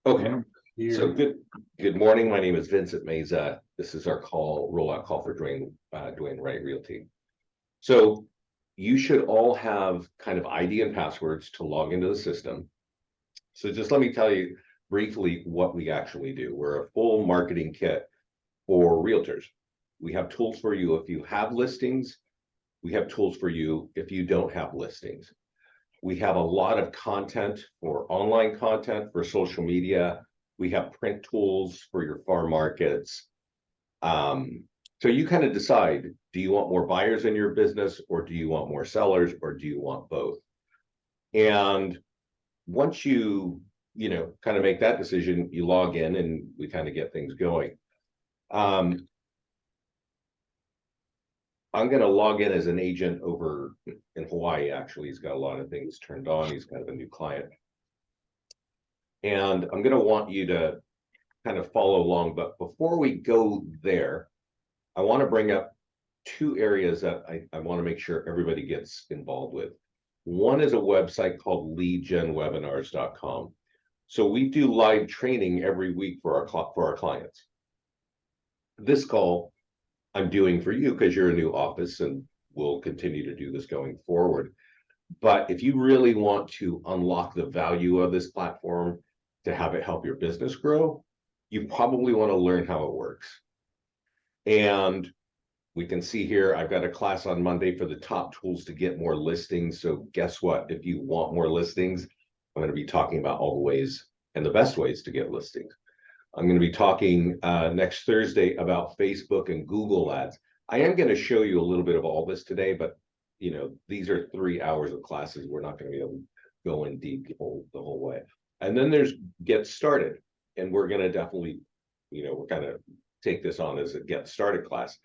Okay, so Here. good morning. My name is Vincent Meza. This is our rollout call for Duane Wright Realty. So you should all have kind of ID and passwords to log into the system. So just let me tell you briefly what we actually do. We're a full marketing kit for realtors. We have tools for you if you have listings. We have tools for you if you don't have listings. We have a lot of content for online content, for social media. We have print tools for your farm markets. So you kind of decide, do you want more buyers in your business, or do you want more sellers, or do you want both? And once you kind of make that decision, you log in and we kind of get things going. I'm going to log in as an agent over in Hawaii. Actually, he's got a lot of things turned on. He's kind of a new client. And I'm going to want you to kind of follow along. But before we go there, I want to bring up two areas that I want to make sure everybody gets involved with. One is a website called leadgenwebinars.com. So we do live training every week for our clients. This call I'm doing for you because you're a new office, and we'll continue to do this going forward. But if you really want to unlock the value of this platform to have it help your business grow, you probably want to learn how it works. And we can see here, I've got a class on Monday for the top tools to get more listings. So guess what? If you want more listings, I'm going to be talking about all the ways and the best ways to get listings. I'm going to be talking next Thursday about Facebook and Google ads. I am going to show you a little bit of all this today, but these are 3 hours of classes. We're not going to be able to go in deep the whole way. And then there's Get Started. And we're going to definitely, we're going to take this on as a Get Started class.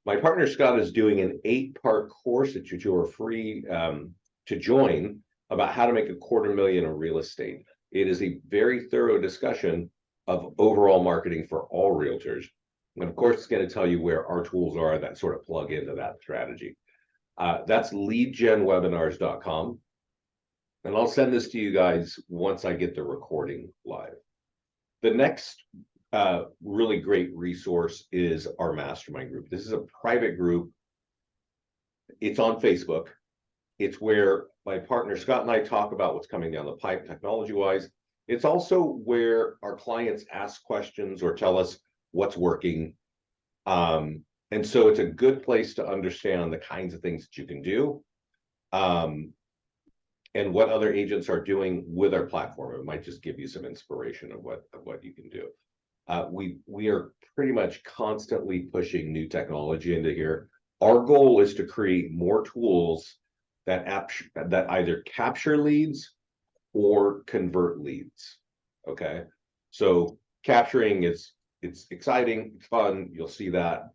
My partner Scott is doing an 8-part course that you are free to join about how to make $250,000 in real estate. It is a very thorough discussion of overall marketing for all realtors. And of course, it's going to tell you where our tools are that sort of plug into that strategy. That's leadgenwebinars.com. And I'll send this to you guys once I get the recording live. The next really great resource is our mastermind group. This is a private group. It's on Facebook. It's where my partner Scott and I talk about what's coming down the pipe technology-wise. It's also where our clients ask questions or tell us what's working. And so it's a good place to understand the kinds of things that you can do and what other agents are doing with our platform. It might just give you some inspiration of what you can do. We are pretty much constantly pushing new technology into here. Our goal is to create more tools that either capture leads or convert leads. Okay, so capturing it's exciting, it's fun. You'll see that,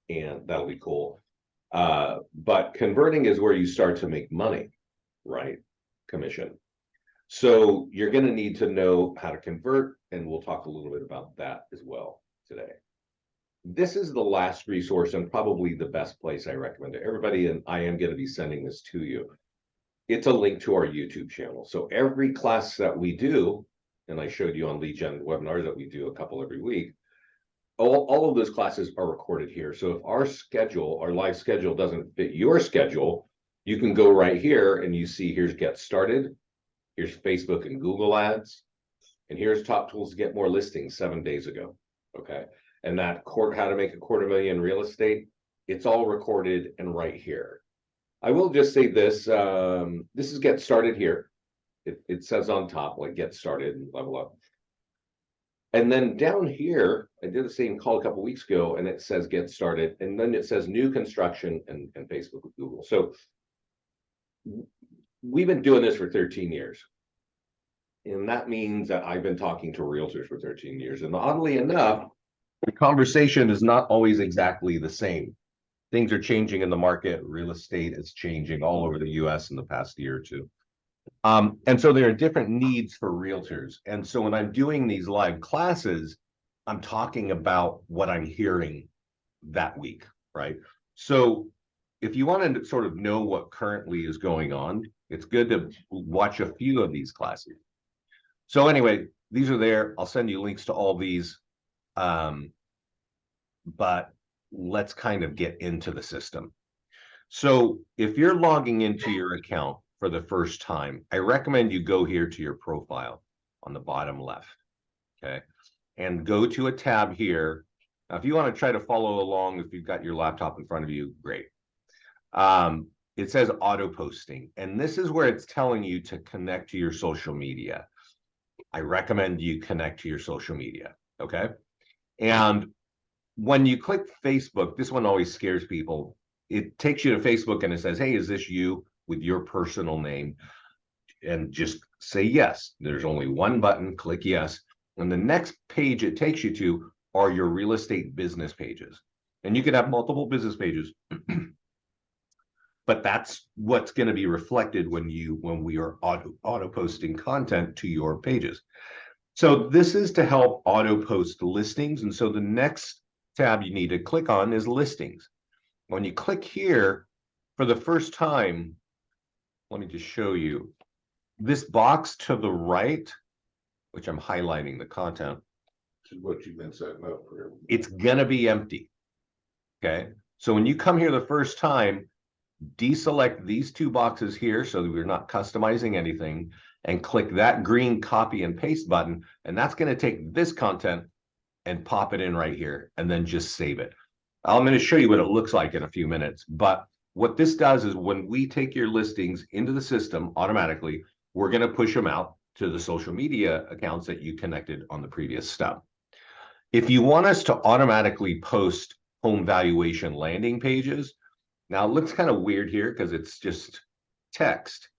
and that'll be cool. But converting is where you start to make money, right? Commission. So you're going to need to know how to convert, and we'll talk a little bit about that as well today. This is the last resource and probably the best place I recommend to everybody, and I am going to be sending this to you. It's a link to our YouTube channel. So every class that we do, and I showed you on Lead Gen webinars that we do a couple every week, all of those classes are recorded here. So if our live schedule doesn't fit your schedule, you can go right here and you see here's Get Started, here's Facebook and Google ads, and here's top tools to get more listings 7 days ago. Okay, and that how to make $250,000 in real estate, it's all recorded and right here. I will just say this, this is Get Started here. It says on top, like Get Started and level up. And then down here, I did the same call a couple weeks ago, and it says Get Started. And then it says New Construction and Facebook with Google. So we've been doing this for 13 years. And that means that I've been talking to realtors for 13 years. And oddly enough, the conversation is not always exactly the same. Things are changing in the market. Real estate is changing all over the US in the past year or two. And so there are different needs for realtors. And so when I'm doing these live classes, I'm talking about what I'm hearing that week, right? So if you want to sort of know what currently is going on, it's good to watch a few of these classes. So anyway, these are there. I'll send you links to all these. But let's kind of get into the system. So if you're logging into your account for the first time, I recommend you go here to your profile on the bottom left, okay? And go to a tab here. Now, if you want to try to follow along, if you've got your laptop in front of you, great. It says auto posting, and this is where it's telling you to connect to your social media. I recommend you connect to your social media, okay? And when you click Facebook, this one always scares people. It takes you to Facebook and it says, hey, is this you, with your personal name? And just say yes. There's only one button, click yes. And the next page it takes you to are your real estate business pages. And you can have multiple business pages, but that's what's going to be reflected when we are auto posting content to your pages. So this is to help auto post listings. And so the next tab you need to click on is listings. When you click here for the first time, let me just show you this box to the right, which I'm highlighting the content. This is what you've been setting up for everybody. It's going to be empty. Okay. So when you come here the first time, deselect these two boxes here so that we're not customizing anything, and click that green copy and paste button. And that's going to take this content and pop it in right here and then just save it. I'm going to show you what it looks like in a few minutes. But what this does is when we take your listings into the system automatically, we're going to push them out to the social media accounts that you connected on the previous step. If you want us to automatically post home valuation landing pages, now it looks kind of weird here because it's just text,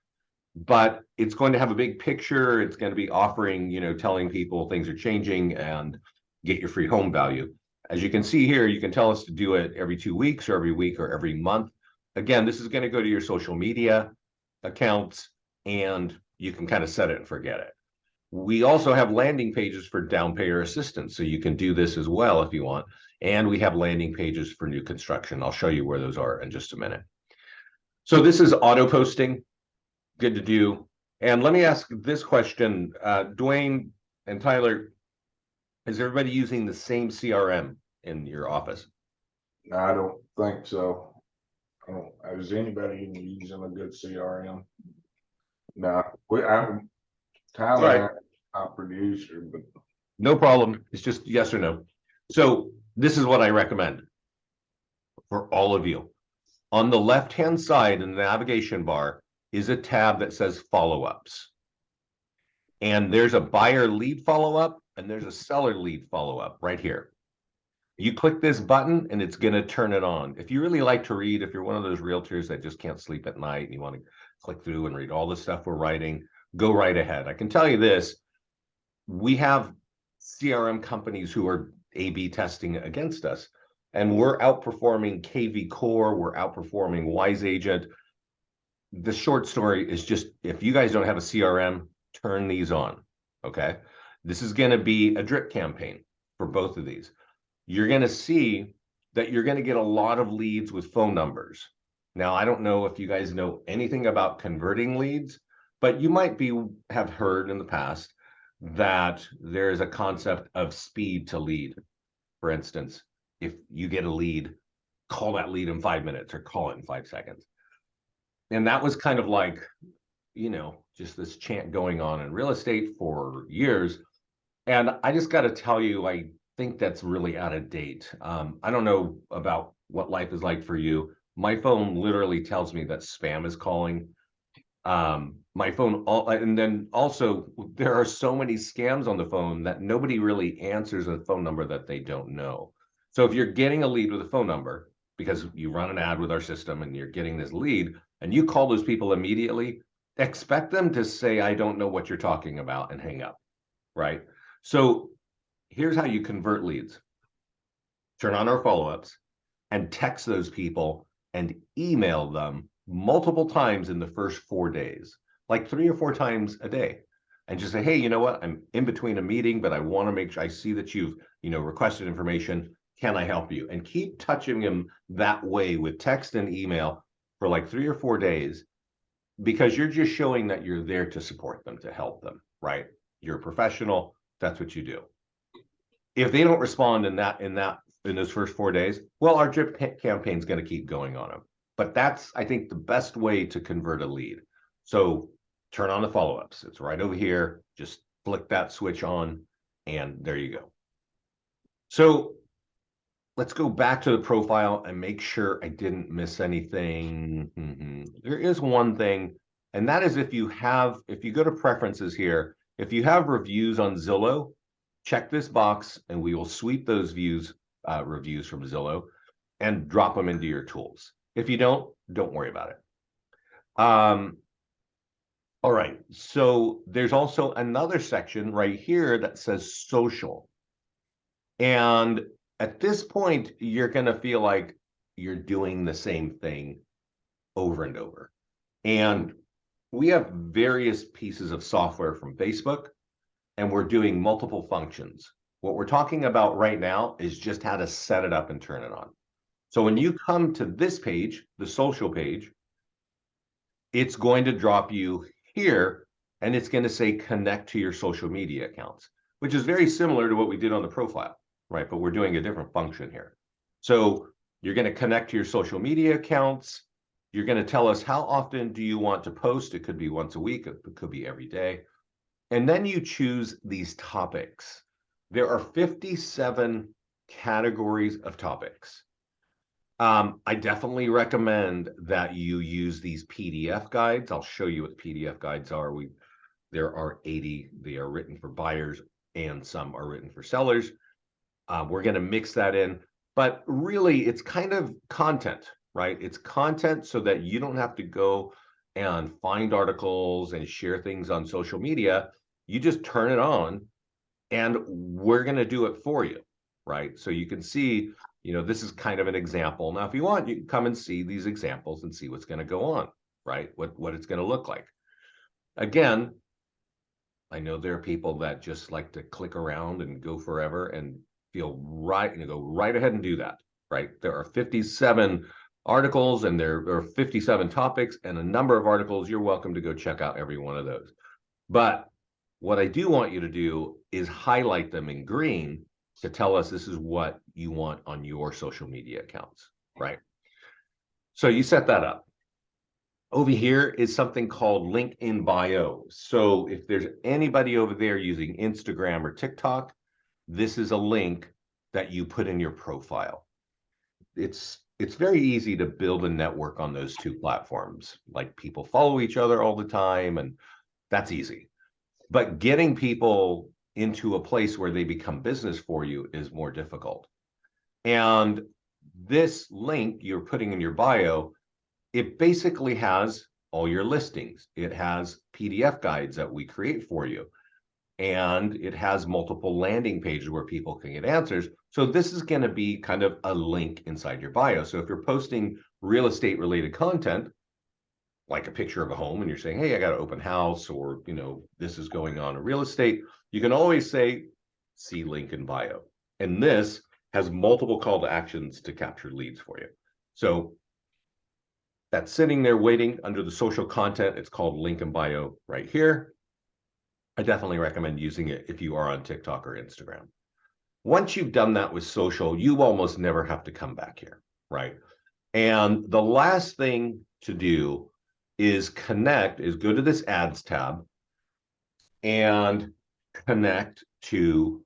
but it's going to have a big picture. It's going to be offering, telling people things are changing and get your free home value. As you can see here, you can tell us to do it every 2 weeks or every week or every month. Again, this is going to go to your social media accounts and you can kind of set it and forget it. We also have landing pages for down payer assistance, so you can do this as well if you want. And we have landing pages for new construction. I'll show you where those are in just a minute. So this is auto posting, good to do. And let me ask this question, Duane and Tyler, is everybody using the same CRM in your office? No, I don't think so. Is anybody even using a good CRM? No, I'm Tyler, our producer, but no problem. It's just yes or no. So this is what I recommend for all of you. On the left-hand side in the navigation bar is a tab that says follow-ups. And there's a buyer lead follow-up and there's a seller lead follow-up right here. You click this button and it's going to turn it on. If you really like to read, if you're one of those realtors that just can't sleep at night and you want to click through and read all the stuff we're writing, go right ahead. I can tell you this, we have CRM companies who are A/B testing against us, and we're outperforming KV Core, we're outperforming Wise Agent. The short story is just, if you guys don't have a CRM, turn these on, okay? This is going to be a drip campaign for both of these. You're going to see that you're going to get a lot of leads with phone numbers. Now, I don't know if you guys know anything about converting leads, but you might have heard in the past that there is a concept of speed to lead. For instance, if you get a lead, call that lead in 5 minutes or call it in 5 seconds. And that was kind of like, just this chant going on in real estate for years. And I just got to tell you, I think that's really out of date. I don't know about what life is like for you. My phone literally tells me that spam is calling. My phone, and then also there are so many scams on the phone that nobody really answers a phone number that they don't know. So if you're getting a lead with a phone number because you run an ad with our system and you're getting this lead and you call those people immediately, expect them to say, I don't know what you're talking about, and hang up, right? So here's how you convert leads. Turn on our follow-ups and text those people and email them multiple times in the first 4 days, like 3 or 4 times a day, and just say, hey, you know what? I'm in between a meeting, but I want to make sure I see that you've, requested information. Can I help you? And keep touching them that way with text and email for like 3 or 4 days, because you're just showing that you're there to support them, to help them, right? you're a professional, that's what you do. If they don't respond in those first 4 days, well, our drip campaign is going to keep going on them. But that's, I think, the best way to convert a lead. So turn on the follow-ups. It's right over here. Just flick that switch on, and there you go. So let's go back to the profile and make sure I didn't miss anything. There is one thing, and that is if you go to preferences here, if you have reviews on Zillow, check this box and we will sweep those reviews from Zillow and drop them into your tools. If you don't worry about it. All right, so there's also another section right here that says social. And at this point, you're going to feel like you're doing the same thing over and over. And we have various pieces of software from Facebook, and we're doing multiple functions. What we're talking about right now is just how to set it up and turn it on. So when you come to this page, the social page, it's going to drop you here, and it's going to say connect to your social media accounts, which is very similar to what we did on the profile, right? But we're doing a different function here. So you're going to connect to your social media accounts. You're going to tell us how often do you want to post. It could be once a week. It could be every day. And then you choose these topics. There are 57 categories of topics. I definitely recommend that you use these PDF guides. I'll show you what PDF guides are. There are 80. They are written for buyers and some are written for sellers. We're going to mix that in, but really it's kind of content, right? It's content so that you don't have to go and find articles and share things on social media. You just turn it on and we're going to do it for you, right? So you can see, this is kind of an example. Now, if you want, you can come and see these examples and see what's going to go on, right? What it's going to look like. Again, I know there are people that just like to click around and go forever and feel right, and go right ahead and do that, right? There are 57 articles and there are 57 topics and a number of articles. You're welcome to go check out every one of those. But what I do want you to do is highlight them in green to tell us this is what you want on your social media accounts, right? So you set that up. Over here is something called link in bio. So if there's anybody over there using Instagram or TikTok, this is a link that you put in your profile. It's very easy to build a network on those two platforms. Like, people follow each other all the time, and that's easy. But getting people into a place where they become business for you is more difficult. And this link you're putting in your bio, it basically has all your listings. It has PDF guides that we create for you. And it has multiple landing pages where people can get answers. So this is going to be kind of a link inside your bio. So if you're posting real estate related content, like a picture of a home, and you're saying, hey, I got an open house, or, this is going on in real estate, you can always say, see link in bio. And this has multiple call to actions to capture leads for you. So that's sitting there waiting under the social content. It's called link in bio right here. I definitely recommend using it if you are on TikTok or Instagram. Once you've done that with social, you almost never have to come back here, right? And the last thing to do is go to this ads tab and connect to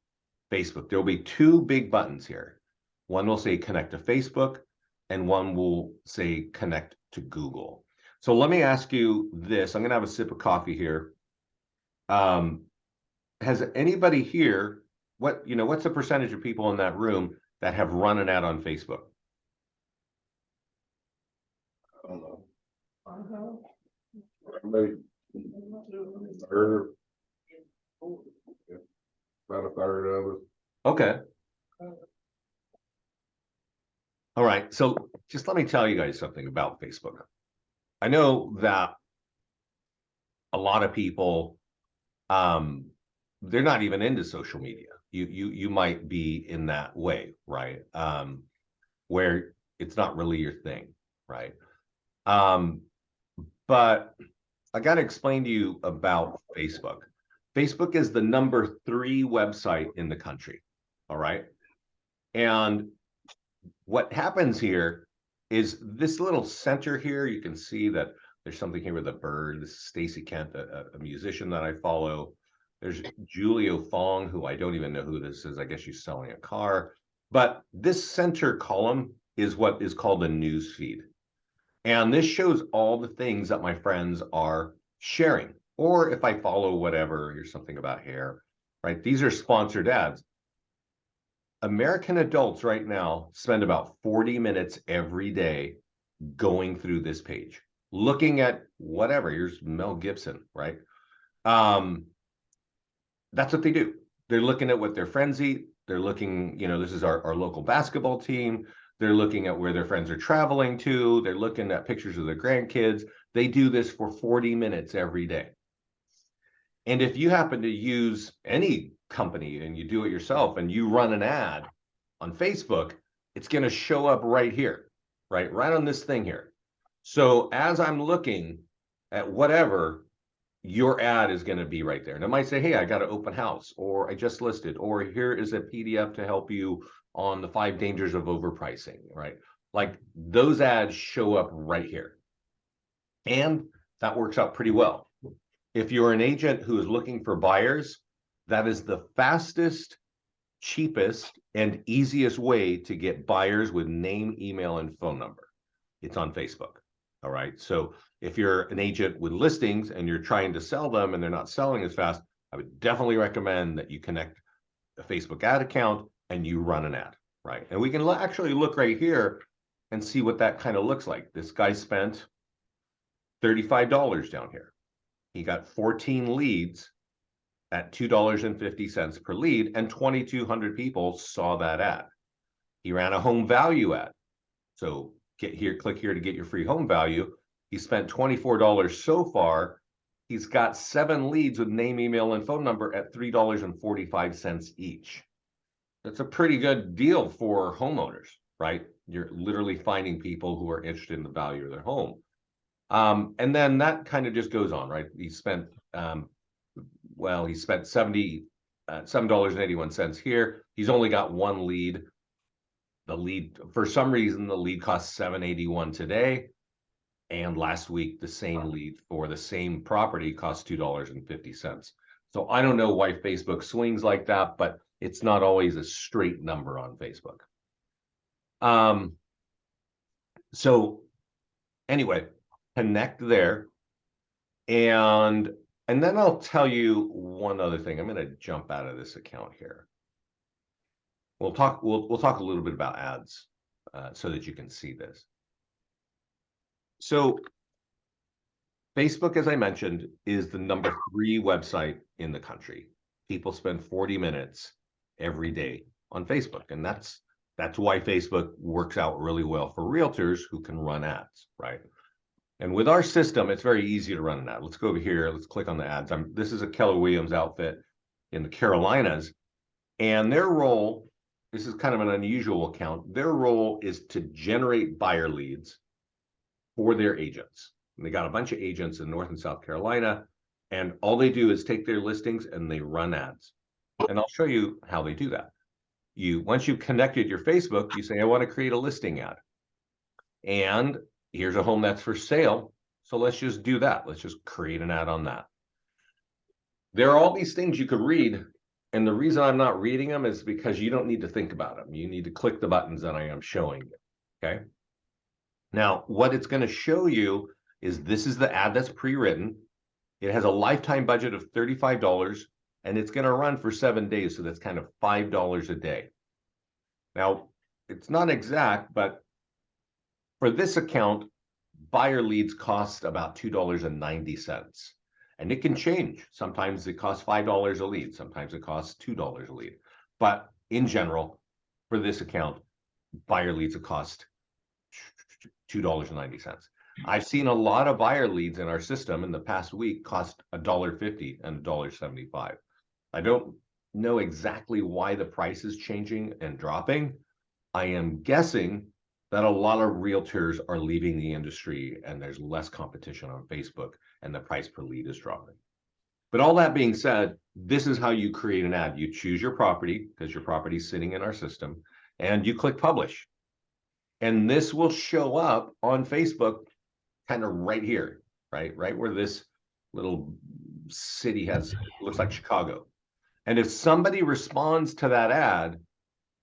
Facebook. There'll be two big buttons here. One will say connect to Facebook and one will say connect to Google. So let me ask you this. I'm going to have a sip of coffee here. Has anybody here, what's the percentage of people in that room that have run an ad on Facebook? I don't know. Maybe third, about a third of it. Okay. All right. So just let me tell you guys something about Facebook. I know that a lot of people, they're not even into social media. You might be in that way, right? Where it's not really your thing, right? But I got to explain to you about Facebook. Facebook is the #3 website in the country. All right. And what happens here is this little center here, you can see that there's something here with a bird. This is Stacy Kent, a musician that I follow. There's Julio Fong, who I don't even know who this is. I guess she's selling a car. But this center column is what is called a news feed. And this shows all the things that my friends are sharing. Or if I follow whatever, here's something about hair, right? These are sponsored ads. American adults right now spend about 40 minutes every day going through this page, looking at whatever. Here's Mel Gibson, right? That's what they do. They're looking at what their friends eat. They're looking, this is our local basketball team. They're looking at where their friends are traveling to. They're looking at pictures of their grandkids. They do this for 40 minutes every day. And if you happen to use any company and you do it yourself and you run an ad on Facebook, it's going to show up right here, right on this thing here. So as I'm looking at whatever, your ad is going to be right there. And it might say, hey, I got an open house, or I just listed, or here is a PDF to help you on the 5 dangers of overpricing, right? Like those ads show up right here. And that works out pretty well. If you're an agent who is looking for buyers, that is the fastest, cheapest, and easiest way to get buyers with name, email, and phone number. It's on Facebook. All right. So if you're an agent with listings and you're trying to sell them and they're not selling as fast, I would definitely recommend that you connect a Facebook ad account and you run an ad, right? And we can actually look right here and see what that kind of looks like. This guy spent $35 down here. He got 14 leads at $2.50 per lead, and 2,200 people saw that ad. He ran a home value ad. So get here, click here to get your free home value. He spent $24 so far. He's got 7 leads with name, email, and phone number at $3.45 each. That's a pretty good deal for homeowners, right? You're literally finding people who are interested in the value of their home. And then that kind of just goes on, right? He spent, he spent $7.81 here. He's only got 1 lead. The lead, for some reason, the lead cost $7.81 today. And last week, the same lead for the same property cost $2.50. So I don't know why Facebook swings like that, but it's not always a straight number on Facebook. So anyway, connect there. And then I'll tell you one other thing. I'm going to jump out of this account here. We'll talk a little bit about ads so that you can see this. So Facebook, as I mentioned, is the #3 website in the country. People spend 40 minutes every day on Facebook, and that's why Facebook works out really well for realtors who can run ads, right? And with our system, it's very easy to run an ad. Let's go over here. Let's click on the ads. This is a Keller Williams outfit in the Carolinas, and their role, this is kind of an unusual account. Their role is to generate buyer leads for their agents. And they got a bunch of agents in North and South Carolina, and all they do is take their listings and they run ads. And I'll show you how they do that. Once you've connected your Facebook, you say, I want to create a listing ad. And here's a home that's for sale. So let's just do that. Let's just create an ad on that. There are all these things you could read. And the reason I'm not reading them is because you don't need to think about them. You need to click the buttons that I am showing you. Okay. Now, what it's going to show you is this is the ad that's pre-written. It has a lifetime budget of $35, and it's going to run for 7 days. So that's kind of $5 a day. Now, it's not exact, but for this account, buyer leads cost about $2.90. And it can change. Sometimes it costs $5 a lead. Sometimes it costs $2 a lead. But in general, for this account, buyer leads cost $2.90. I've seen a lot of buyer leads in our system in the past week cost $1.50 and $1.75. I don't know exactly why the price is changing and dropping. I am guessing that a lot of realtors are leaving the industry and there's less competition on Facebook and the price per lead is dropping. But all that being said, this is how you create an ad. You choose your property because your property is sitting in our system, and you click publish. And this will show up on Facebook kind of right here, right where this little city has, looks like Chicago. And if somebody responds to that ad,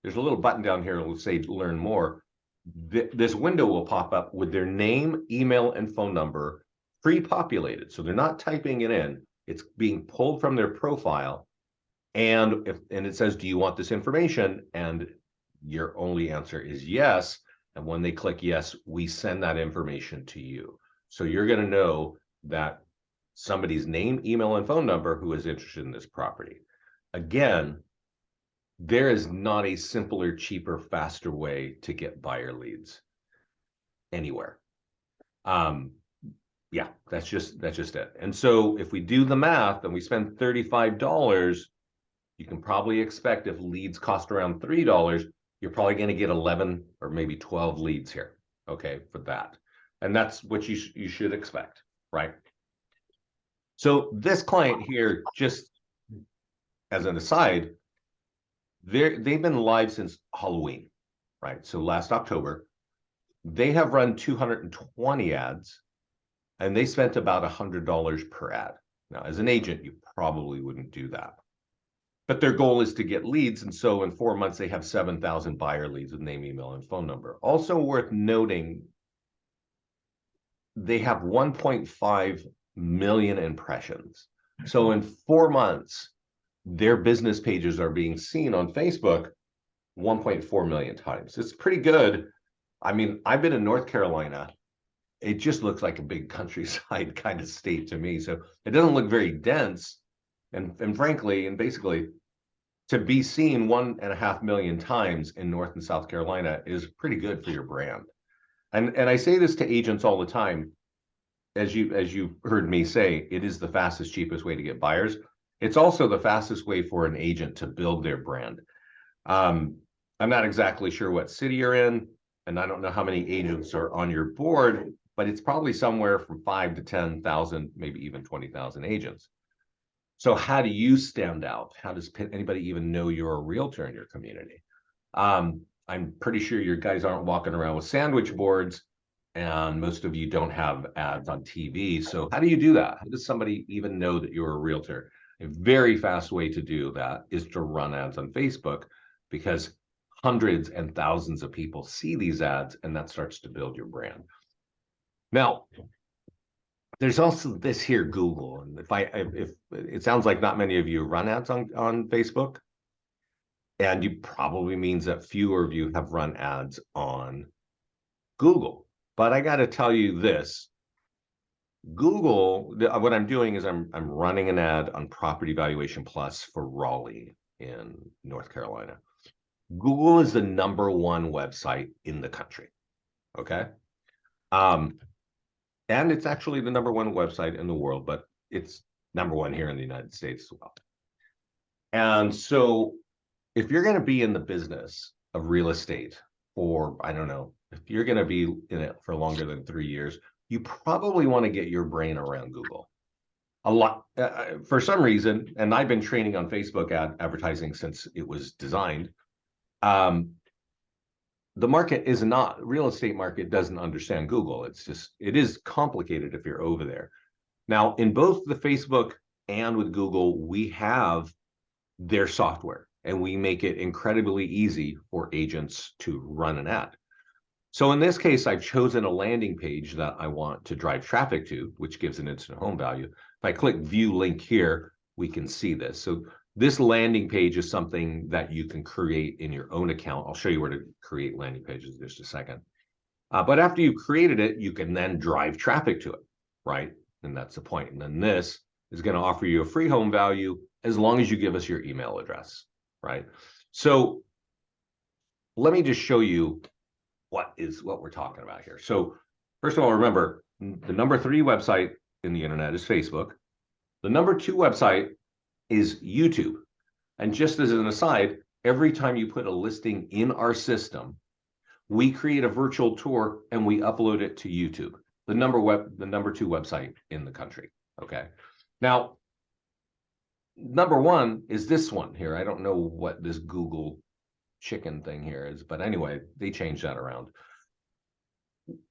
there's a little button down here that will say learn more. This window will pop up with their name, email, and phone number pre-populated. So they're not typing it in. It's being pulled from their profile. And it says, do you want this information? And your only answer is yes. And when they click yes, we send that information to you. So you're going to know that somebody's name, email, and phone number who is interested in this property. Again, there is not a simpler, cheaper, faster way to get buyer leads anywhere. Yeah, that's just it. And so if we do the math and we spend $35, you can probably expect if leads cost around $3, you're probably going to get 11 or maybe 12 leads here, okay, for that. And that's what you should expect, right? So this client here, just as an aside, they've been live since Halloween, right? So last October, they have run 220 ads, and they spent about $100 per ad. Now, as an agent, you probably wouldn't do that. But their goal is to get leads. And so in 4 months, they have 7,000 buyer leads with name, email, and phone number. Also worth noting, they have 1.5 million impressions. So in 4 months, their business pages are being seen on Facebook 1.4 million times. It's pretty good. I mean, I've been in North Carolina. It just looks like a big countryside kind of state to me. So it doesn't look very dense. And frankly, and basically, to be seen 1.5 million times in North and South Carolina is pretty good for your brand. And I say this to agents all the time. As you heard me say, it is the fastest, cheapest way to get buyers. It's also the fastest way for an agent to build their brand. I'm not exactly sure what city you're in, and I don't know how many agents are on your board, but it's probably somewhere from 5 to 10,000, maybe even 20,000 agents. So how do you stand out? How does anybody even know you're a realtor in your community? I'm pretty sure your guys aren't walking around with sandwich boards, and most of you don't have ads on TV. So how do you do that? How does somebody even know that you're a realtor? A very fast way to do that is to run ads on Facebook, because hundreds and thousands of people see these ads, and that starts to build your brand. Now, there's also this here, Google. And if it sounds like not many of you run ads on Facebook, and it probably means that fewer of you have run ads on Google. But I got to tell you this, Google, what I'm doing is I'm running an ad on Property Valuation Plus for Raleigh in North Carolina. Google is the #1 website in the country, okay? And it's actually the #1 website in the world, but it's #1 here in the United States as well. And so if you're going to be in the business of real estate for, I don't know, if you're going to be in it for longer than 3 years, you probably want to get your brain around Google a lot for some reason. And I've been training on Facebook advertising since it was designed. The market is not, real estate market doesn't understand Google. It is complicated if you're over there. Now, in both the Facebook and with Google, we have their software, and we make it incredibly easy for agents to run an ad. So in this case, I've chosen a landing page that I want to drive traffic to, which gives an instant home value. If I click view link here, we can see this. So this landing page is something that you can create in your own account. I'll show you where to create landing pages in just a second. But after you've created it, you can then drive traffic to it, right? And that's the point. And then this is going to offer you a free home value as long as you give us your email address, right? So let me just show you what we're talking about here. So first of all, remember, the #3 website in the internet is Facebook. The #2 website is YouTube. And just as an aside, every time you put a listing in our system, we create a virtual tour and we upload it to YouTube, the #2 website in the country. Okay. Now, number one is this one here. I don't know what this Google chicken thing here is, but anyway, they changed that around.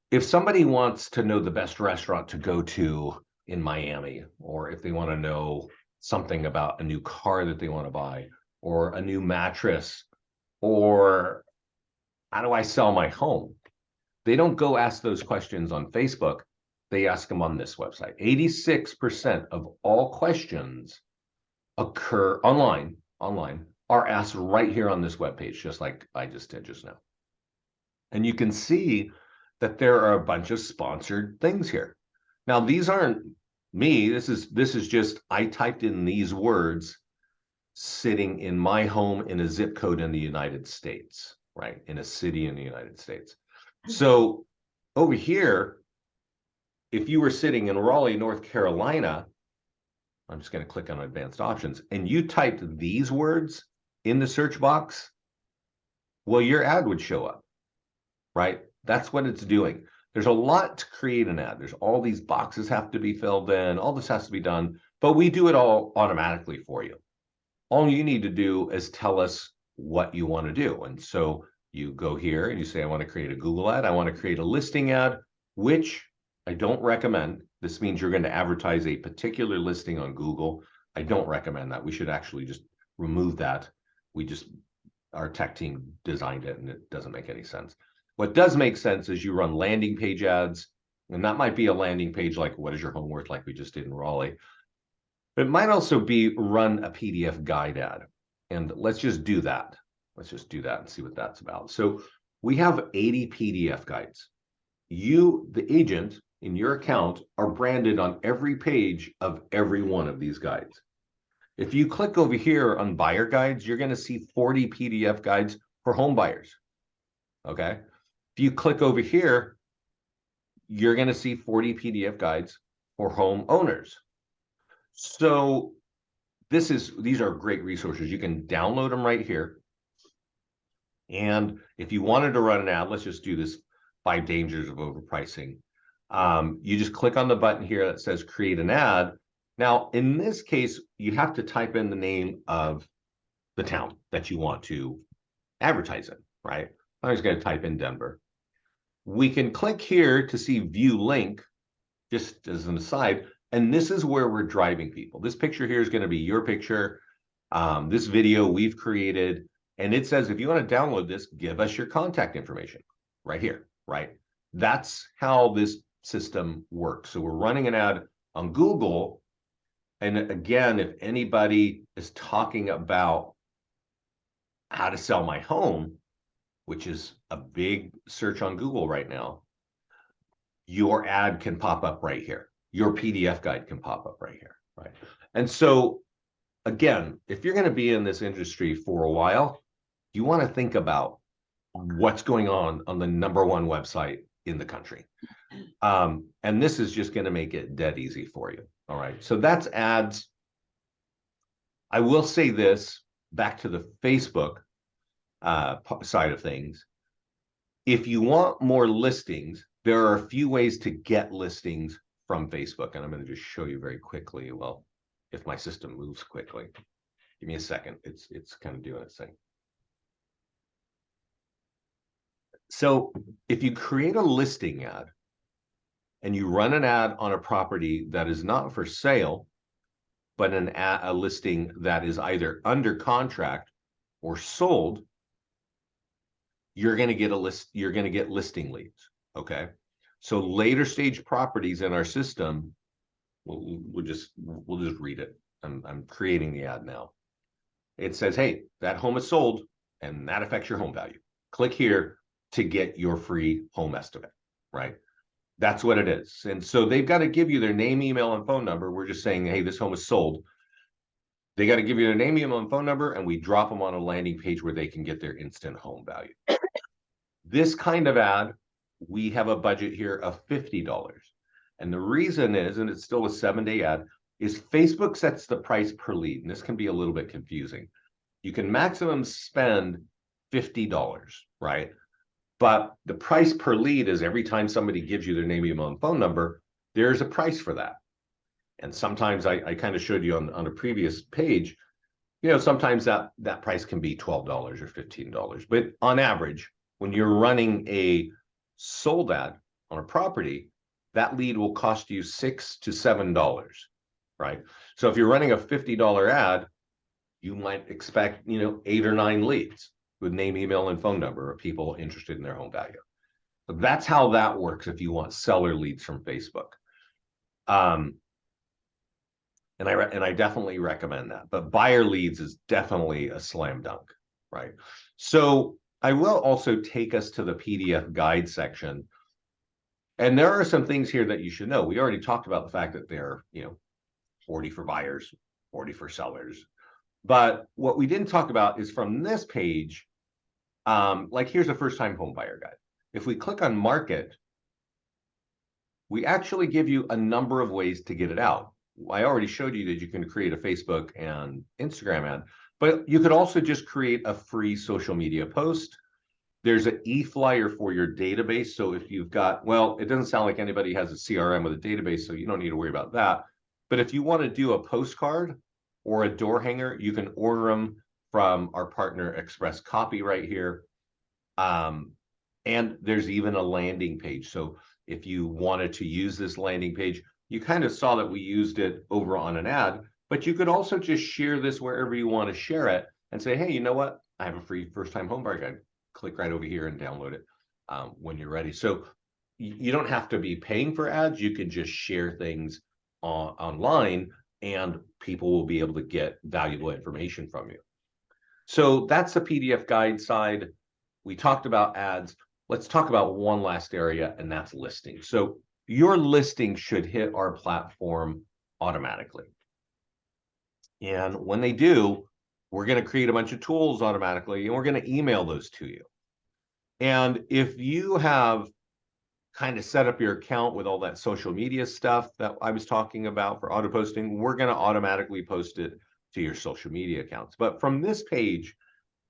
If somebody wants to know the best restaurant to go to in Miami, or if they want to know something about a new car that they want to buy, or a new mattress, or how do I sell my home? They don't go ask those questions on Facebook. They ask them on this website. 86% of all questions occur online, are asked right here on this webpage, just like I just did just now. And you can see that there are a bunch of sponsored things here. Now, these aren't me. This is just, I typed in these words sitting in my home in a zip code in the United States, right? In a city in the United States. So over here, if you were sitting in Raleigh, North Carolina, I'm just going to click on advanced options, and you typed these words in the search box, well, your ad would show up, right? That's what it's doing. There's a lot to create an ad. There's all these boxes have to be filled in. All this has to be done, but we do it all automatically for you. All you need to do is tell us what you want to do. And so you go here and you say, I want to create a Google ad. I want to create a listing ad, which I don't recommend. This means you're going to advertise a particular listing on Google. I don't recommend that. We should actually just remove that. Our tech team designed it and it doesn't make any sense. What does make sense is you run landing page ads, and that might be a landing page like, what is your home worth, like we just did in Raleigh. But it might also be run a PDF guide ad. And let's just do that. Let's just do that and see what that's about. So we have 80 PDF guides. You, the agent in your account, are branded on every page of every one of these guides. If you click over here on buyer guides, you're going to see 40 PDF guides for home buyers. Okay. If you click over here, you're going to see 40 PDF guides for home owners. So these are great resources. You can download them right here. And if you wanted to run an ad, let's just do this 5 dangers of overpricing. You just click on the button here that says create an ad. Now, in this case, you have to type in the name of the town that you want to advertise in, right? I'm just going to type in Denver. We can click here to see view link, just as an aside, and this is where we're driving people. This picture here is going to be your picture. This video we've created, and it says if you want to download this, give us your contact information right here, right? That's how this system works. So we're running an ad on Google. And again, if anybody is talking about how to sell my home, which is a big search on Google right now, your ad can pop up right here. Your PDF guide can pop up right here, right? And so, again, if you're going to be in this industry for a while, you want to think about what's going on the #1 website in the country. And this is just going to make it dead easy for you. All right. So that's ads. I will say this back to the Facebook side of things. If you want more listings, there are a few ways to get listings from Facebook. And I'm going to just show you very quickly. Well, if my system moves quickly, give me a second. It's kind of doing its thing. So if you create a listing ad and you run an ad on a property that is not for sale, but a listing that is either under contract or sold, you're going to get you're going to get listing leads. Okay. So later stage properties in our system, we'll just read it. I'm creating the ad now. It says, hey, that home is sold and that affects your home value. Click here to get your free home estimate, right? That's what it is. And so they've got to give you their name, email, and phone number. We're just saying, hey, this home is sold. They got to give you their name, email, and phone number, and we drop them on a landing page where they can get their instant home value. This kind of ad, we have a budget here of $50. And the reason is, and it's still a 7-day ad, is Facebook sets the price per lead. And this can be a little bit confusing. You can maximum spend $50, right? But the price per lead is every time somebody gives you their name, email, and phone number, there's a price for that. And sometimes I kind of showed you on a previous page, you know, sometimes that price can be $12 or $15. But on average, when you're running a sold ad on a property, that lead will cost you $6 to $7, right? So if you're running a $50 ad, you might expect, you know, 8 or 9 leads with name, email, and phone number of people interested in their home value. So that's how that works if you want seller leads from Facebook. And I definitely recommend that. But buyer leads is definitely a slam dunk, right? So I will also take us to the PDF guide section. And there are some things here that you should know. We already talked about the fact that they're, you know, 40 for buyers, 40 for sellers. But what we didn't talk about is from this page, like here's a first-time home buyer guide. If we click on market, we actually give you a number of ways to get it out. I already showed you that you can create a Facebook and Instagram ad, but you could also just create a free social media post. There's an e-flyer for your database. So if you've got, well, it doesn't sound like anybody has a CRM with a database, so you don't need to worry about that. But if you want to do a postcard or a door hanger, you can order them from our partner Express Copy right here. And there's even a landing page. So if you wanted to use this landing page, you kind of saw that we used it over on an ad, but you could also just share this wherever you want to share it and say, hey, you know what? I have a free first-time home buyer guide. Click right over here and download it when you're ready. So you don't have to be paying for ads. You can just share things online and people will be able to get valuable information from you. So that's the PDF guide side. We talked about ads. Let's talk about one last area, and that's listing. So your listing should hit our platform automatically. And when they do, we're going to create a bunch of tools automatically, and we're going to email those to you. And if you have kind of set up your account with all that social media stuff that I was talking about for auto posting, we're going to automatically post it to your social media accounts. But from this page,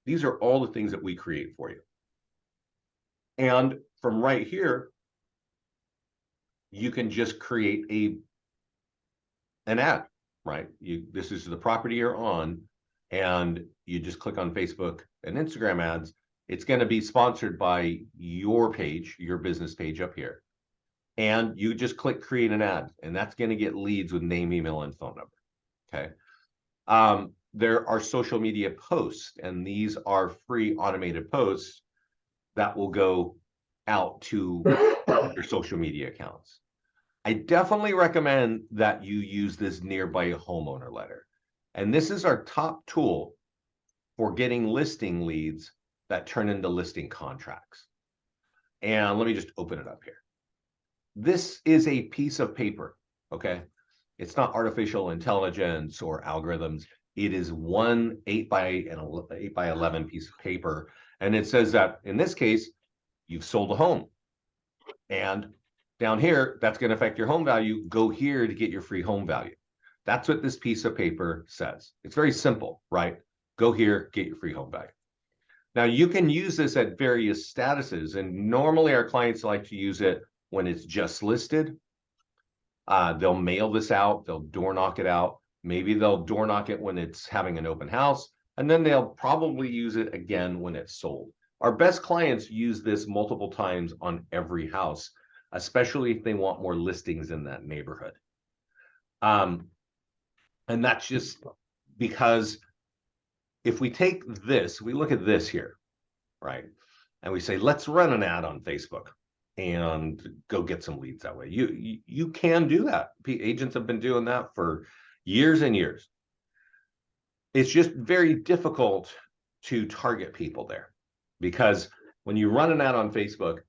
these are all the things that we create for you. And from right here, you can just create an ad, right? This is the property you're on, and you just click on Facebook and Instagram ads. It's going to be sponsored by your page, your business page up here. And you just click create an ad, and that's going to get leads with name, email, and phone number. Okay. There are social media posts, and these are free automated posts that will go out to your social media accounts. I definitely recommend that you use this nearby homeowner letter. And this is our top tool for getting listing leads that turn into listing contracts. And let me just open it up here. This is a piece of paper, okay? It's not artificial intelligence or algorithms. It is one 8 by 11 piece of paper. And it says that in this case, you've sold a home. And down here, that's going to affect your home value. Go here to get your free home value. That's what this piece of paper says. It's very simple, right? Go here, get your free home value. Now, you can use this at various statuses, and normally our clients like to use it when it's just listed. They'll mail this out, they'll door knock it out. Maybe they'll door knock it when it's having an open house, and then they'll probably use it again when it's sold. Our best clients use this multiple times on every house, especially if they want more listings in that neighborhood. And that's just because if we take this, we look at this here, right? And we say, let's run an ad on Facebook and go get some leads that way. You can do that. Agents have been doing that for years and years. It's just very difficult to target people there because when you run an ad on Facebook,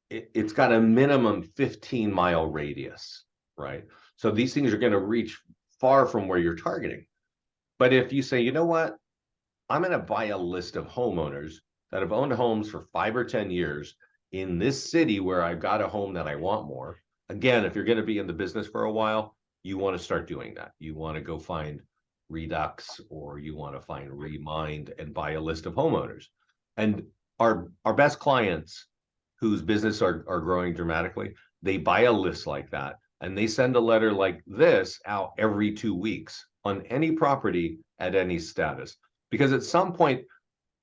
it's got a minimum 15-mile radius, right? So these things are going to reach far from where you're targeting. But if you say, you know what, I'm going to buy a list of homeowners that have owned homes for 5 or 10 years in this city where I've got a home that I want more. Again, if you're going to be in the business for a while, you want to start doing that. You want to go find Redux or you want to find Remind and buy a list of homeowners. And our best clients whose business are growing dramatically, they buy a list like that and they send a letter like this out every 2 weeks on any property at any status. Because at some point,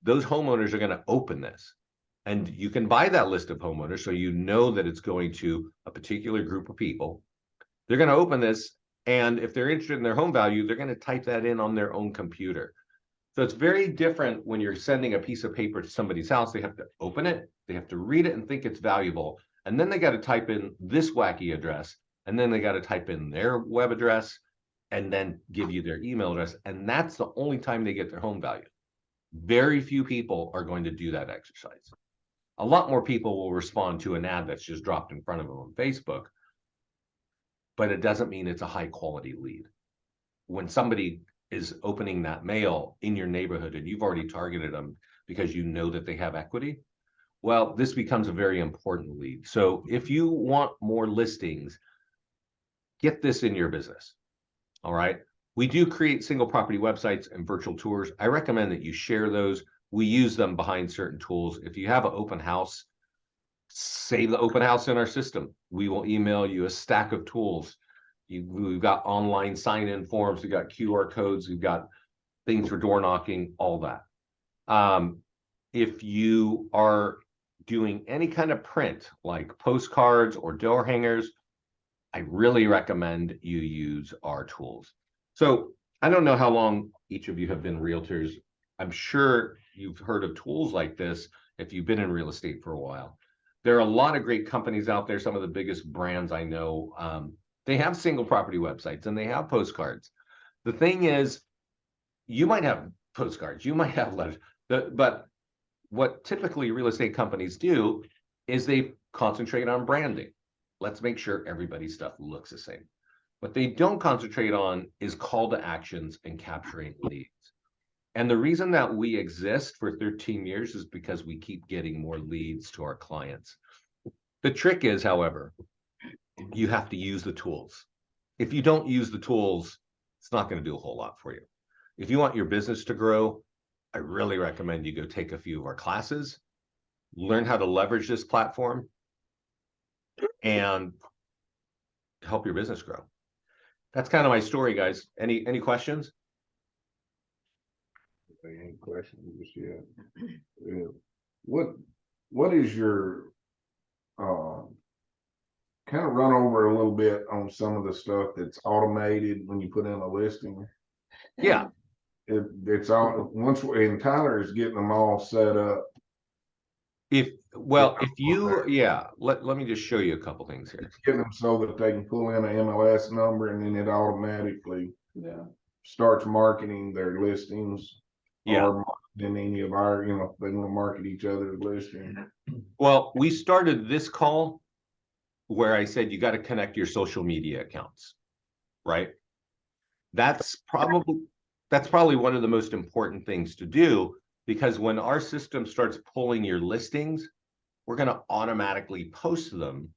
those homeowners are going to open this. And you can buy that list of homeowners so you know that it's going to a particular group of people. They're going to open this, and if they're interested in their home value, they're going to type that in on their own computer. So it's very different when you're sending a piece of paper to somebody's house. They have to open it, they have to read it and think it's valuable. And then they got to type in this wacky address, and then they got to type in their web address, and then give you their email address. And that's the only time they get their home value. Very few people are going to do that exercise. A lot more people will respond to an ad that's just dropped in front of them on Facebook, but it doesn't mean it's a high quality lead. When somebody is opening that mail in your neighborhood and you've already targeted them because you know that they have equity, well, this becomes a very important lead. So if you want more listings, get this in your business. All right. We do create single property websites and virtual tours. I recommend that you share those. We use them behind certain tools. If you have an open house, save the open house in our system. We will email you a stack of tools. We've got online sign-in forms. We've got QR codes. We've got things for door knocking, all that. If you are doing any kind of print like postcards or door hangers, I really recommend you use our tools. So I don't know how long each of you have been realtors. I'm sure you've heard of tools like this if you've been in real estate for a while. There are a lot of great companies out there. Some of the biggest brands I know, they have single property websites and they have postcards. The thing is, you might have postcards, you might have letters, but what typically real estate companies do is they concentrate on branding. Let's make sure everybody's stuff looks the same. What they don't concentrate on is call to actions and capturing leads. And the reason that we exist for 13 years is because we keep getting more leads to our clients. The trick is, however, you have to use the tools. If you don't use the tools, it's not going to do a whole lot for you. If you want your business to grow, I really recommend you go take a few of our classes, learn how to leverage this platform, and help your business grow. That's kind of my story, guys. Any questions? Any questions? Yeah. What is your kind of run over a little bit on some of the stuff that's automated when you put in a listing? Yeah. It's all once and Tyler is getting them all set up. If you, yeah, let me just show you a couple things here. It's getting them so that they can pull in an MLS number and then it automatically starts marketing their listings. Yeah. Or in any of our, they want to market each other's listing. Well, we started this call where I said you got to connect your social media accounts, right? That's probably one of the most important things to do, because when our system starts pulling your listings, we're going to automatically post them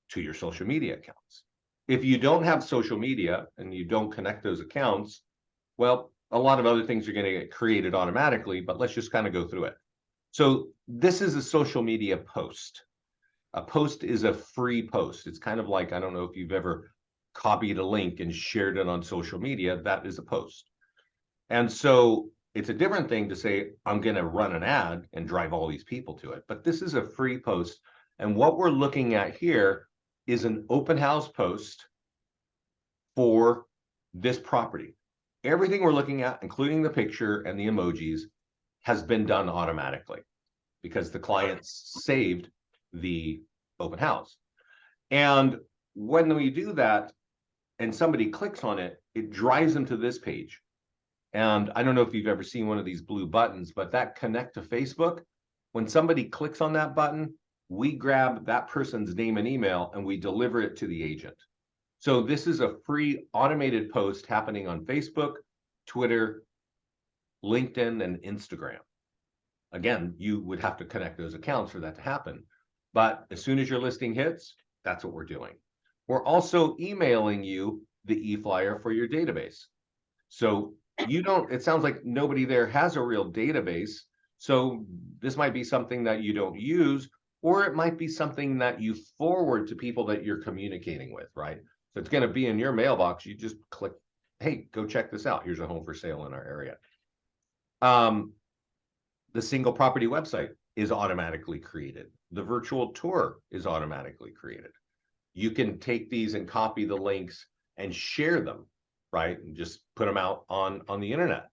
to your social media accounts. If you don't have social media and you don't connect those accounts, well, a lot of other things are going to get created automatically, but let's just kind of go through it. So this is a social media post. A post is a free post. It's kind of like, I don't know if you've ever copied a link and shared it on social media. That is a post. And so it's a different thing to say, I'm going to run an ad and drive all these people to it. But this is a free post. And what we're looking at here is an open house post for this property. Everything we're looking at, including the picture and the emojis, has been done automatically because the client saved the open house. And when we do that and somebody clicks on it, it drives them to this page. And I don't know if you've ever seen one of these blue buttons, but that connect to Facebook, when somebody clicks on that button, we grab that person's name and email and we deliver it to the agent. So this is a free automated post happening on Facebook, Twitter, LinkedIn, and Instagram. Again, you would have to connect those accounts for that to happen. But as soon as your listing hits, that's what we're doing. We're also emailing you the e-flyer for your database. So it sounds like nobody there has a real database. So this might be something that you don't use. or it might be something that you forward to people that you're communicating with, right? So it's going to be in your mailbox. You just click, hey, go check this out. Here's a home for sale in our area. The single property website is automatically created. The virtual tour is automatically created. You can take these and copy the links and share them, right? And just put them out on the internet.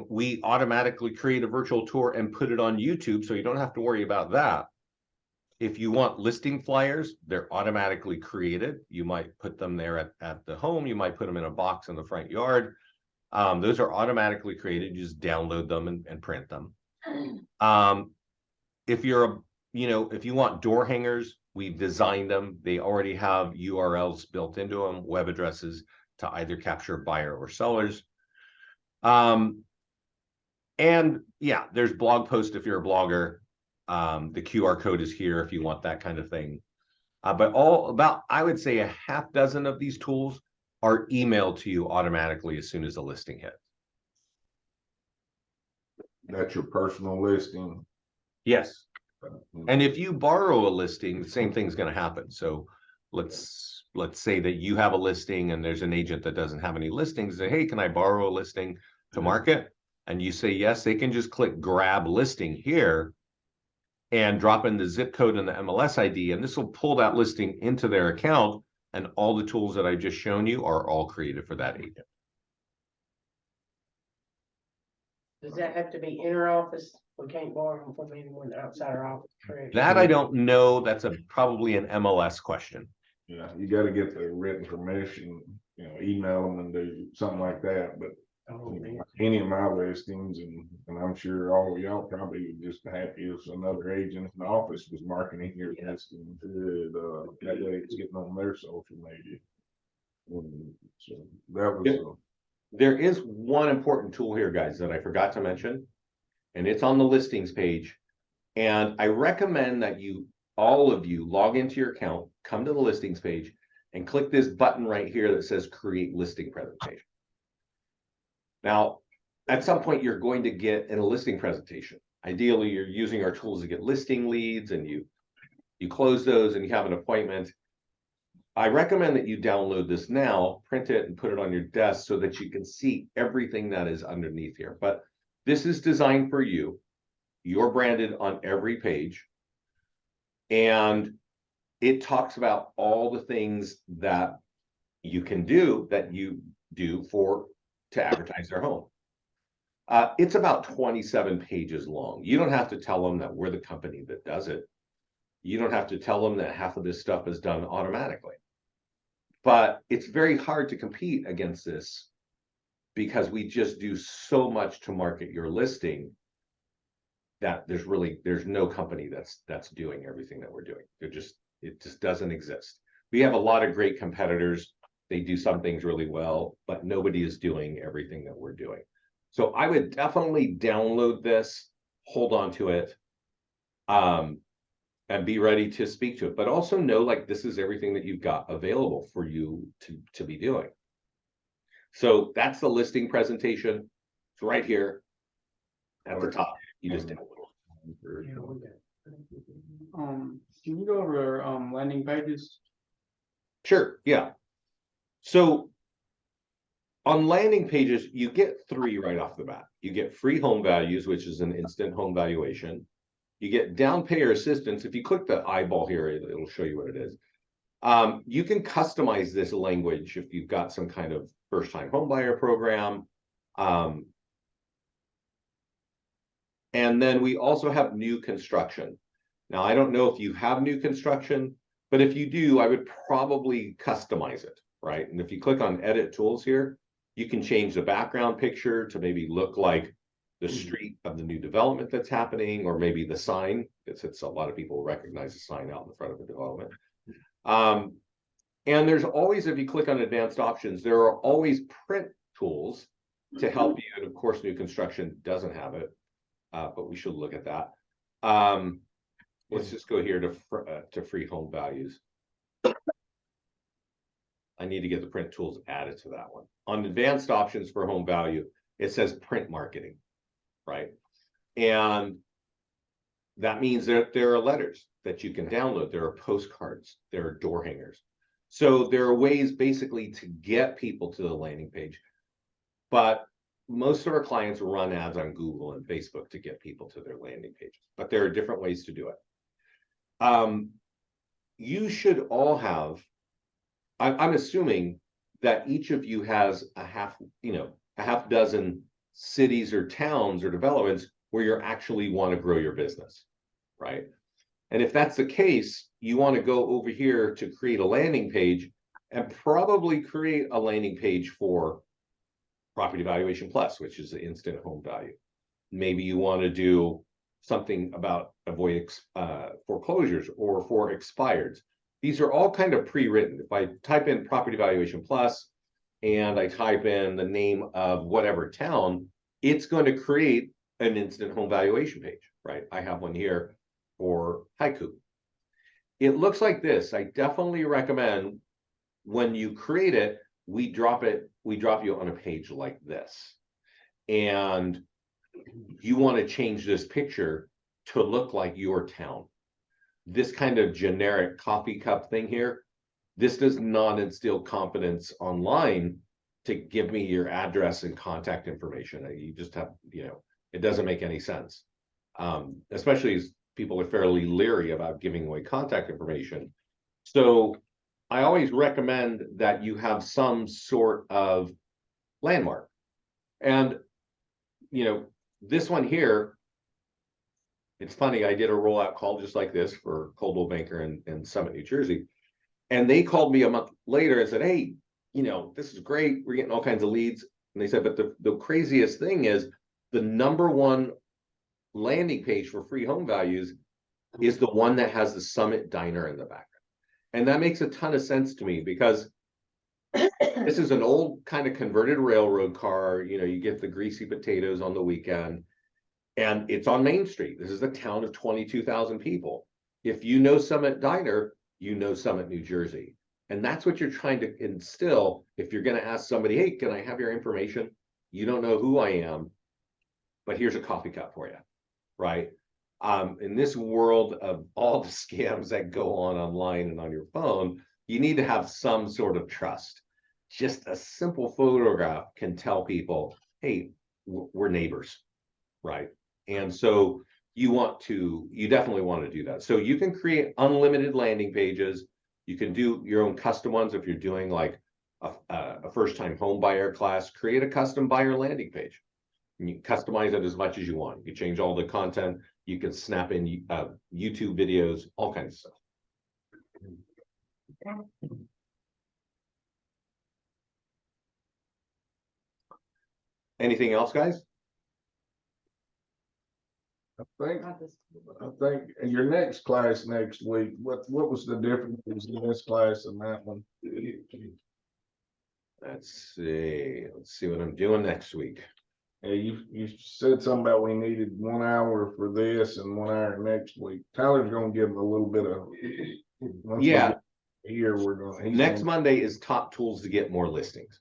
We automatically create a virtual tour and put it on YouTube, so you don't have to worry about that. If you want listing flyers, they're automatically created. You might put them there at the home. You might put them in a box in the front yard. Those are automatically created. You just download them and print them. If you're if you want door hangers, we've designed them. They already have URLs built into them, web addresses to either capture buyer or sellers. And yeah, there's blog posts if you're a blogger. The QR code is here if you want that kind of thing. But I would say a half dozen of these tools are emailed to you automatically as soon as the listing hits. That's your personal listing. Yes. And if you borrow a listing, the same thing's going to happen. So let's say that you have a listing and there's an agent that doesn't have any listings. Say, hey, can I borrow a listing to market? And you say yes, they can just click grab listing here and drop in the zip code and the MLS ID, and this will pull that listing into their account, and all the tools that I just shown you are all created for that agent. Does that have to be inner office? We can't borrow them from anyone outside our office, correct? That I don't know. That's probably an MLS question. Yeah, you got to get the written permission, email them and do something like that. But any of my listings, and I'm sure all of y'all probably would just happy if another agent in the office was marketing your listing. That way it's getting on their social media. So that was There is one important tool here, guys, that I forgot to mention, and it's on the listings page. And I recommend that all of you log into your account, come to the listings page, and click this button right here that says create listing presentation. Now, at some point, you're going to get in a listing presentation. Ideally, you're using our tools to get listing leads, and you close those and you have an appointment. I recommend that you download this now, print it, and put it on your desk so that you can see everything that is underneath here. But this is designed for you. You're branded on every page. And it talks about all the things that you can do to advertise their home. It's about 27 pages long. You don't have to tell them that we're the company that does it. You don't have to tell them that half of this stuff is done automatically. But it's very hard to compete against this because we just do so much to market your listing that there's no company that's doing everything that we're doing. It just doesn't exist. We have a lot of great competitors. They do some things really well, but nobody is doing everything that we're doing. So I would definitely download this, hold on to it, and be ready to speak to it. But also know, like, this is everything that you've got available for you to be doing. So that's the listing presentation. It's right here at the top. You just download it. Can you go over landing pages? Sure, yeah. So on landing pages, you get 3 right off the bat. You get free home values, which is an instant home valuation. You get down payer assistance. If you click the eyeball here, it'll show you what it is. You can customize this language if you've got some kind of first-time home buyer program. And then we also have new construction. Now, I don't know if you have new construction, but if you do, I would probably customize it, right? And if you click on edit tools here, you can change the background picture to maybe look like the street of the new development that's happening, or maybe the sign. It's a lot of people recognize the sign out in the front of the development. And there's always, if you click on advanced options, there are always print tools to help you. And of course, new construction doesn't have it, but we should look at that. Let's just go here to free home values. I need to get the print tools added to that one. On advanced options for home value, it says print marketing, right? And That means that there are letters that you can download, there are postcards, there are door hangers. So there are ways basically to get people to the landing page. But most of our clients run ads on Google and Facebook to get people to their landing pages, but there are different ways to do it. You should all have, I'm assuming that each of you has a half dozen cities or towns or developments where you actually want to grow your business, right? And if that's the case, you want to go over here to create a landing page and probably create a landing page for Property Valuation Plus, which is the instant home value. Maybe you want to do something about avoid foreclosures or for expireds. These are all kind of pre-written. If I type in Property Valuation Plus and I type in the name of whatever town, it's going to create an instant home valuation page, right? I have one here for Haiku. It looks like this. I definitely recommend when you create it, we drop you on a page like this. And you want to change this picture to look like your town. This kind of generic coffee cup thing here, this does not instill confidence online to give me your address and contact information. You just have, it doesn't make any sense. Especially as people are fairly leery about giving away contact information. So I always recommend that you have some sort of landmark. And, this one here, it's funny, I did a rollout call just like this for Coldwell Banker in Summit, New Jersey. And they called me a month later and said, hey, this is great. We're getting all kinds of leads. And they said, but the craziest thing is the #1 landing page for free home values is the one that has the Summit Diner in the background. And that makes a ton of sense to me because this is an old kind of converted railroad car. You get the greasy potatoes on the weekend and it's on Main Street. This is a town of 22,000 people. If you know Summit Diner, you know Summit, New Jersey. And that's what you're trying to instill. If you're going to ask somebody, hey, can I have your information? You don't know who I am, but here's a coffee cup for you, right? In this world of all the scams that go on online and on your phone, you need to have some sort of trust. Just a simple photograph can tell people, hey, we're neighbors, right? And so you definitely want to do that. So you can create unlimited landing pages. You can do your own custom ones. If you're doing like a first-time home buyer class, create a custom buyer landing page. And you customize it as much as you want. You can change all the content. You can snap in YouTube videos, all kinds of stuff. Anything else, guys? I think your next class next week, what was the difference in this class and that one? Let's see what I'm doing next week. Yeah, you said something about we needed 1 hour for this and 1 hour next week. Tyler's gonna give him a little bit of. Yeah. Here Next Monday is top tools to get more listings.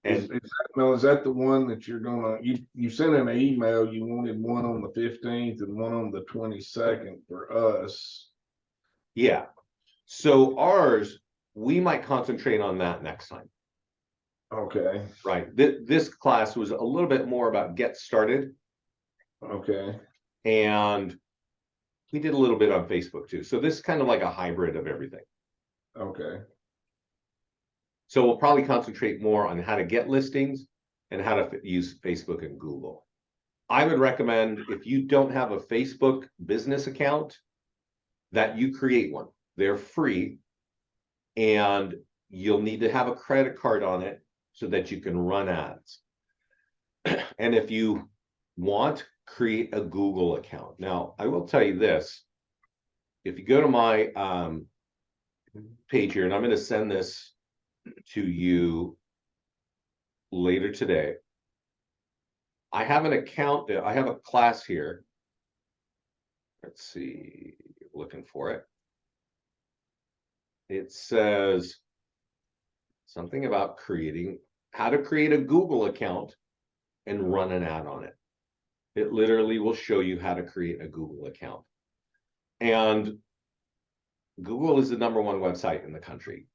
And is that the one that you're gonna, you sent in an email, you wanted one on the 15th and one on the 22nd for us. yeah. So ours, we might concentrate on that next time. Okay. Right. This class was a little bit more about get started. Okay. And we did a little bit on Facebook too. So this is kind of like a hybrid of everything. Okay. So we'll probably concentrate more on how to get listings and how to use Facebook and Google. I would recommend if you don't have a Facebook business account, that you create one. They're free and you'll need to have a credit card on it so that you can run ads. And if you want, create a Google account. Now, I will tell you this. If you go to my page here, and I'm going to send this to you later today. I have an account, I have a class here. Let's see, looking for it. It says something about how to create a Google account and run an ad on it. It literally will show you how to create a Google account. And Google is the #1 website in the country.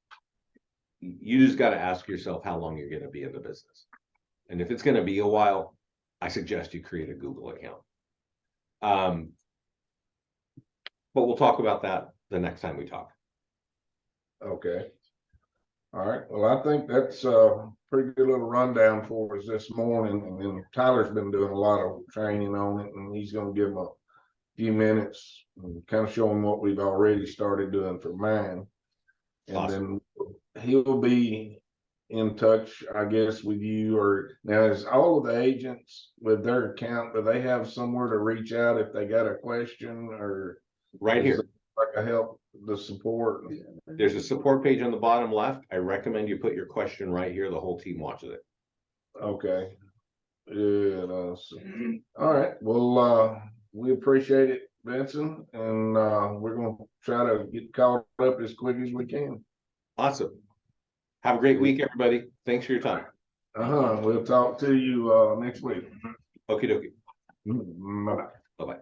You just got to ask yourself how long you're going to be in the business. And if it's going to be a while, I suggest you create a Google account. But we'll talk about that the next time we talk. Okay. All right, well, I think that's a pretty good little rundown for us this morning, and then Tyler's been doing a lot of training on it, and he's gonna give them a few minutes and kind of show them what we've already started doing for mine. And Awesome. then he'll be in touch, I guess, with you, or now is all of the agents with their account, do they have somewhere to reach out if they got a question, or Right is here. it like a help, the support? There's a support page on the bottom left. I recommend you put your question right here. The whole team watches it. Okay. Yeah. All right. Well, we appreciate it, Benson, and we're gonna try to get caught up as quick as we can. Awesome. Have a great week, everybody. Thanks for your time. We'll talk to you next week. Okie dokie. Bye-bye. Bye-bye.